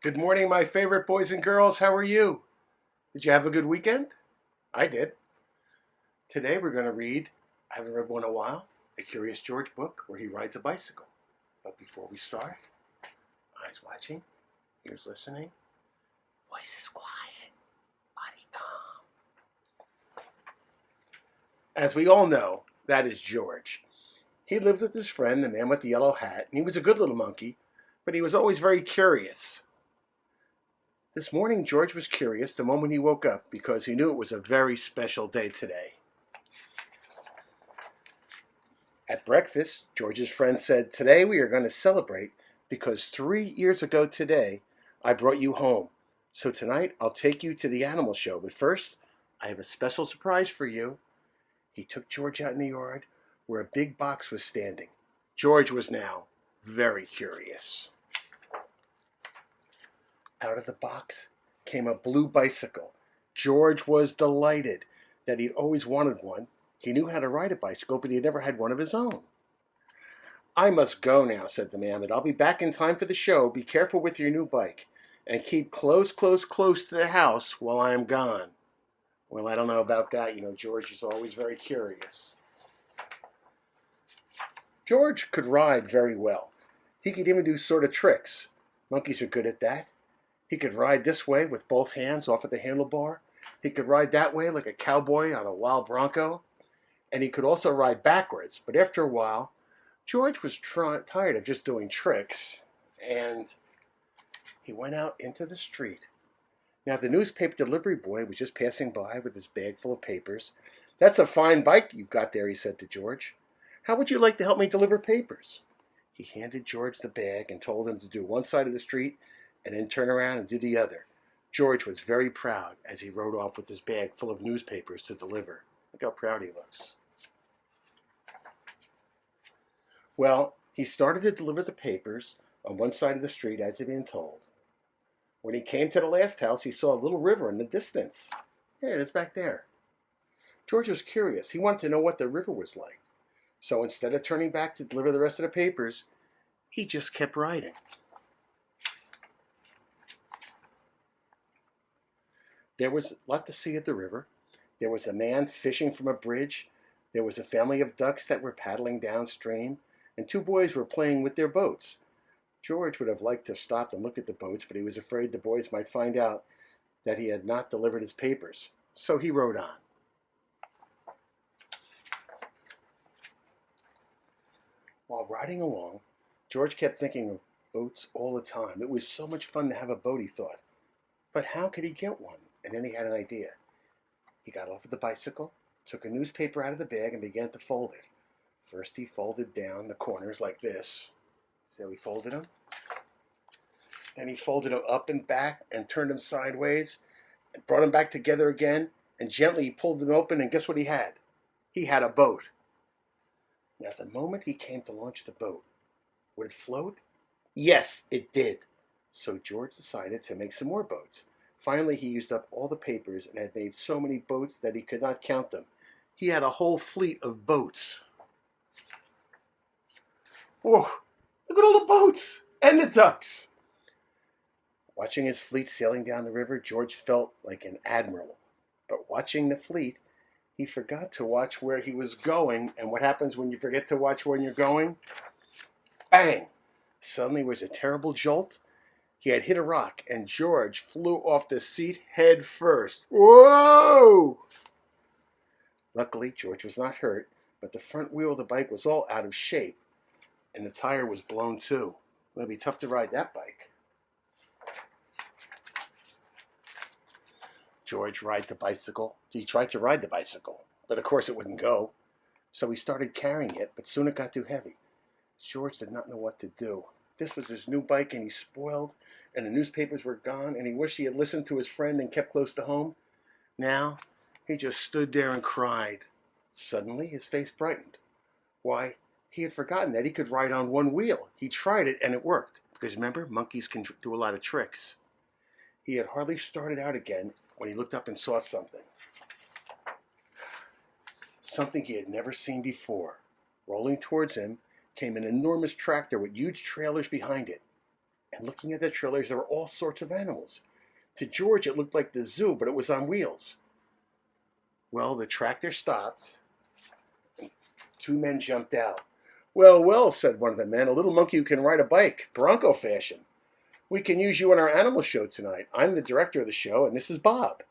Good morning, my favorite boys and girls. How are you? Did you have a good weekend? I did. Today we're going to read, I haven't read one in a while, a Curious George book where he rides a bicycle. But before we start, eyes watching, ears listening, voices quiet, body calm. As we all know, that is George. He lived with his friend, the man with the yellow hat, and he was a good little monkey, but he was always very curious. This morning, George was curious the moment he woke up because he knew it was a very special day today. At breakfast, George's friend said, "Today we are going to celebrate because 3 years ago today, I brought you home. So tonight, I'll take you to the animal show. But first, I have a special surprise for you." He took George out in the yard where a big box was standing. George was now very curious. Out of the box came a blue bicycle. George was delighted that he'd always wanted one. He knew how to ride a bicycle, but he had never had one of his own. "I must go now," said the man, "but I'll be back in time for the show. Be careful with your new bike, and keep close to the house while I am gone." Well, I don't know about that. George is always very curious. George could ride very well. He could even do sort of tricks. Monkeys are good at that. He could ride this way with both hands off of the handlebar. He could ride that way like a cowboy on a wild bronco. And he could also ride backwards. But after a while, George was tired of just doing tricks, and he went out into the street. Now, the newspaper delivery boy was just passing by with his bag full of papers. "That's a fine bike you've got there," he said to George. "How would you like to help me deliver papers?" He handed George the bag and told him to do one side of the street and then turn around and do the other. George was very proud as he rode off with his bag full of newspapers to deliver. Look how proud he looks. Well, he started to deliver the papers on one side of the street as he'd been told. When he came to the last house, he saw a little river in the distance. Hey, it's back there. George was curious. He wanted to know what the river was like. So instead of turning back to deliver the rest of the papers, he just kept riding. There was a lot to see at the river. There was a man fishing from a bridge. There was a family of ducks that were paddling downstream, and two boys were playing with their boats. George would have liked to have stopped and look at the boats, but he was afraid the boys might find out that he had not delivered his papers. So he rode on. While riding along, George kept thinking of boats all the time. It was so much fun to have a boat, he thought. But how could he get one? And then he had an idea. He got off of the bicycle, took a newspaper out of the bag, and began to fold it. First he folded down the corners like this. See how he folded them? Then he folded them up and back and turned them sideways and brought them back together again, and gently he pulled them open, and guess what he had? He had a boat. Now, the moment he came to launch the boat, would it float? Yes, it did. So George decided to make some more boats. Finally, he used up all the papers and had made so many boats that he could not count them. He had a whole fleet of boats. Whoa, look at all the boats and the ducks. Watching his fleet sailing down the river, George felt like an admiral. But watching the fleet, he forgot to watch where he was going. And what happens when you forget to watch where you're going? Bang! Suddenly there was a terrible jolt. He had hit a rock, and George flew off the seat head first. Whoa! Luckily, George was not hurt, but the front wheel of the bike was all out of shape, and the tire was blown too. It would be tough to ride that bike. George tried to ride the bicycle, but of course it wouldn't go. So he started carrying it, but soon it got too heavy. George did not know what to do. This was his new bike, and he spoiled, and the newspapers were gone, and he wished he had listened to his friend and kept close to home. Now, he just stood there and cried. Suddenly, his face brightened. Why, he had forgotten that he could ride on one wheel. He tried it, and it worked, because remember, monkeys can do a lot of tricks. He had hardly started out again when he looked up and saw something. Something he had never seen before. Rolling towards him came an enormous tractor with huge trailers behind it. and looking at the trailers, there were all sorts of animals. To George, it looked like the zoo, but it was on wheels. Well, the tractor stopped, and two men jumped out. "Well, well," said one of the men, "a little monkey who can ride a bike, Bronco fashion. We can use you in our animal show tonight. I'm the director of the show, and this is Bob.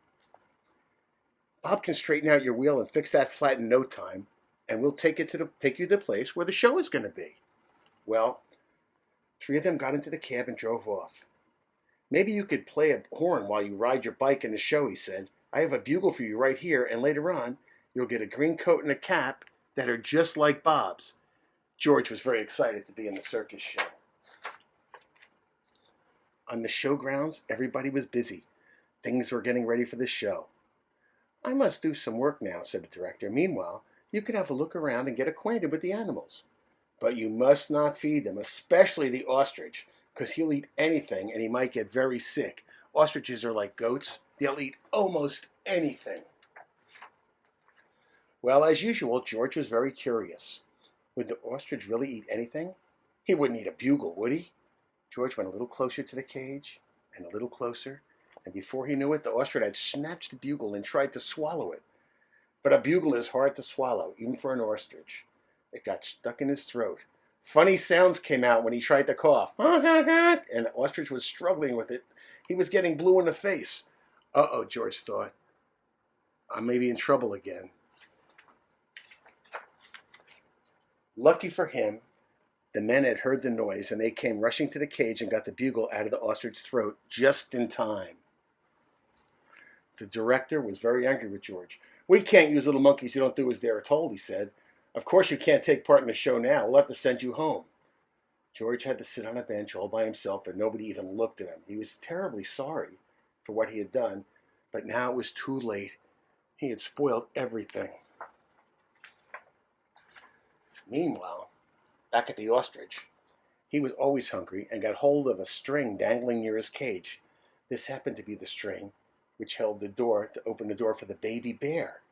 Bob can straighten out your wheel and fix that flat in no time, and we'll take you to the place where the show is going to be." Well, three of them got into the cab and drove off. "Maybe you could play a horn while you ride your bike in the show," he said. "I have a bugle for you right here, and later on, you'll get a green coat and a cap that are just like Bob's." George was very excited to be in the circus show. On the showgrounds, everybody was busy. Things were getting ready for the show. "I must do some work now," said the director. "Meanwhile, you can have a look around and get acquainted with the animals. But you must not feed them, especially the ostrich, because he'll eat anything and he might get very sick. Ostriches are like goats. They'll eat almost anything." Well, as usual, George was very curious. Would the ostrich really eat anything? He wouldn't eat a bugle, would he? George went a little closer to the cage, and a little closer, and before he knew it, the ostrich had snatched the bugle and tried to swallow it. But a bugle is hard to swallow, even for an ostrich. It got stuck in his throat. Funny sounds came out when he tried to cough. And the ostrich was struggling with it. He was getting blue in the face. Uh-oh, George thought. I may be in trouble again. Lucky for him, the men had heard the noise, and they came rushing to the cage and got the bugle out of the ostrich's throat just in time. The director was very angry with George. "We can't use little monkeys who don't do as they are told," he said. "Of course you can't take part in the show now. We'll have to send you home." George had to sit on a bench all by himself, and nobody even looked at him. He was terribly sorry for what he had done, but now it was too late. He had spoiled everything. Meanwhile, back at the ostrich, he was always hungry and got hold of a string dangling near his cage. This happened to be the string which held the door to open the door for the baby bear.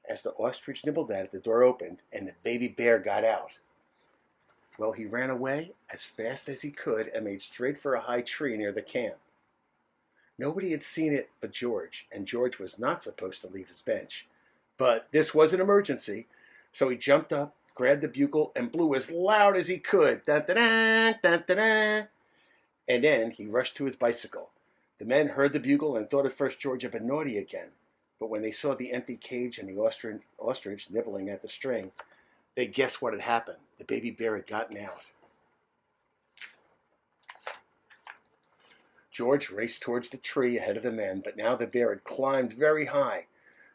As the ostrich nibbled at it, the door opened, and the baby bear got out. Well, he ran away as fast as he could and made straight for a high tree near the camp. Nobody had seen it but George, and George was not supposed to leave his bench. But this was an emergency, so he jumped up, grabbed the bugle, and blew as loud as he could. Da-da-da, da-da-da. And then he rushed to his bicycle. The men heard the bugle and thought at first George had been naughty again. But when they saw the empty cage and the ostrich nibbling at the string, they guessed what had happened. The baby bear had gotten out. George raced towards the tree ahead of the men, but now the bear had climbed very high.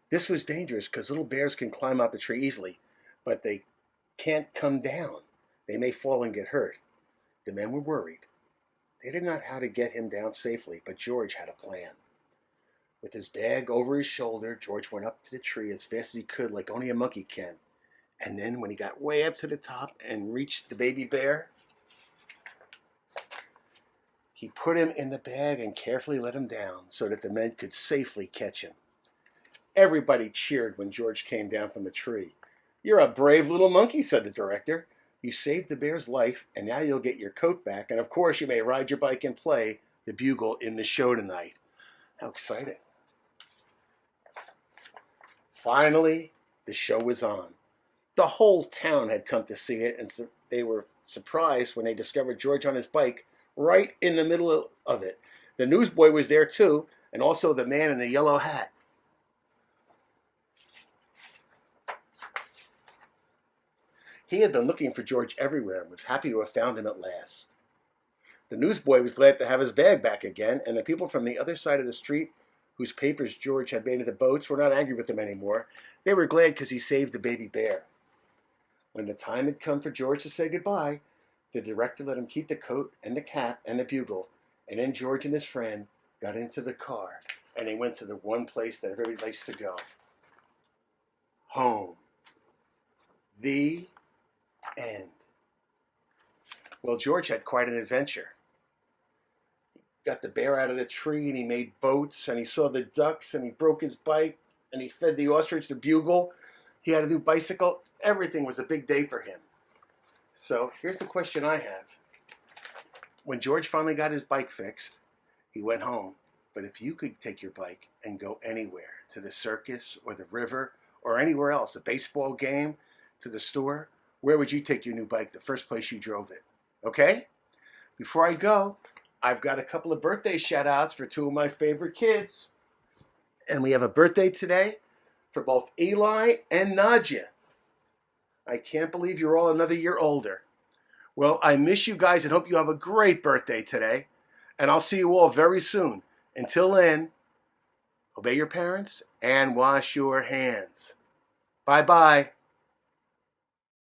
This was dangerous because little bears can climb up a tree easily, but they can't come down. They may fall and get hurt. The men were worried. They didn't know how to get him down safely, but George had a plan. With his bag over his shoulder, George went up to the tree as fast as he could, like only a monkey can. And then when he got way up to the top and reached the baby bear, he put him in the bag and carefully let him down so that the men could safely catch him. Everybody cheered when George came down from the tree. "You're a brave little monkey," said the director. "You saved the bear's life, and now you'll get your coat back, and of course you may ride your bike and play the bugle in the show tonight." How exciting. Finally, the show was on. The whole town had come to see it, and they were surprised when they discovered George on his bike right in the middle of it. The newsboy was there too, and also the man in the yellow hat. He had been looking for George everywhere and was happy to have found him at last. The newsboy was glad to have his bag back again, and the people from the other side of the street whose papers George had made into boats were not angry with him anymore. They were glad because he saved the baby bear. When the time had come for George to say goodbye, the director let him keep the coat and the cap and the bugle, and then George and his friend got into the car, and they went to the one place that everybody likes to go. Home. The end. Well, George had quite an adventure. He got the bear out of the tree, and he made boats, and he saw the ducks, and he broke his bike, and he fed the ostrich the bugle. He had a new bicycle. Everything was a big day for him. So here's the question I have. When George finally got his bike fixed, he went home. But if you could take your bike and go anywhere, to the circus or the river or anywhere else, a baseball game, to the store, where would you take your new bike the first place you drove it? Okay? Before I go, I've got a couple of birthday shout outs for two of my favorite kids. And we have a birthday today for both Eli and Nadia. I can't believe you're all another year older. Well, I miss you guys and hope you have a great birthday today. And I'll see you all very soon. Until then, obey your parents and wash your hands. Bye-bye.